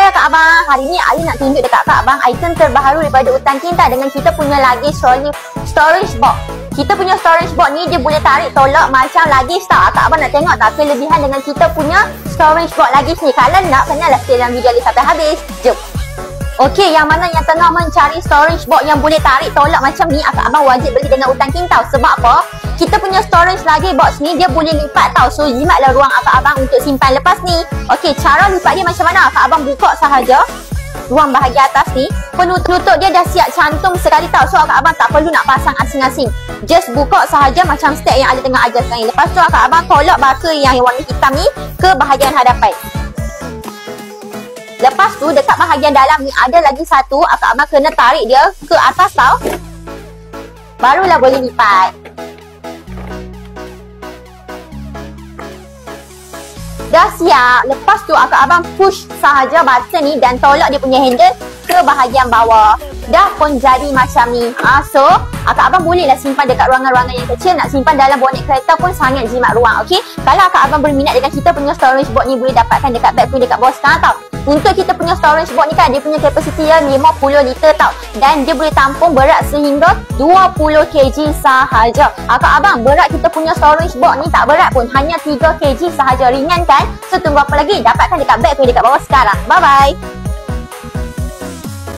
Hai Kak Abang, hari ni Ayu nak tunjuk dekat Kak Abang item terbaru daripada Hutan Kinta dengan kita punya luggage storage box. Kita punya storage box ni dia boleh tarik tolak macam luggage tau. Kak Abang nak tengok tak kelebihan dengan kita punya storage box luggage ni? Kalau nak, kenalah stay dalam video ni sampai habis. Jom. Okey, yang mana yang tengah mencari storage box yang boleh tarik tolak macam ni, Kak Abang wajib beli dengan Hutan Kinta. Sebab apa? Kita punya storage luggage box ni dia boleh lipat tau. So jimatlah ruang Kak Abang untuk simpan lepas ni. Okey, cara lipat dia macam mana? Kak Abang buka sahaja ruang bahagian atas ni. Penutup dia dah siap cantum sekali tau. So Kak Abang tak perlu nak pasang asing-asing. Just buka sahaja macam step yang ada tengah ajar sekarang ni. Lepas tu Kak Abang tolak baka yang warna hitam ni ke bahagian hadapan. Lepas tu dekat bahagian dalam ni ada lagi satu. Kak Abang kena tarik dia ke atas tau. Barulah boleh lipat. Dah siap. Lepas tu Kak Abang push sahaja button ni dan tolak dia punya handle ke bahagian bawah. Dah pun jadi macam ni. So Kak Abang bolehlah simpan dekat ruangan-ruangan yang kecil. Nak simpan dalam bonet kereta pun sangat jimat ruang. Okey, kalau Kak Abang berminat dengan kita punya storage box ni, boleh dapatkan dekat beg pun dekat bawah sekarang tau. Untuk kita punya storage box ni kan, dia punya kapasiti 50 liter tau. Dan dia boleh tampung berat sehingga 20 kg sahaja. Kak Abang, berat kita punya storage box ni tak berat pun, hanya 3 kg sahaja. Ringan kan? So tunggu apa lagi? Dapatkan dekat beg pun dekat bawah sekarang. Bye bye.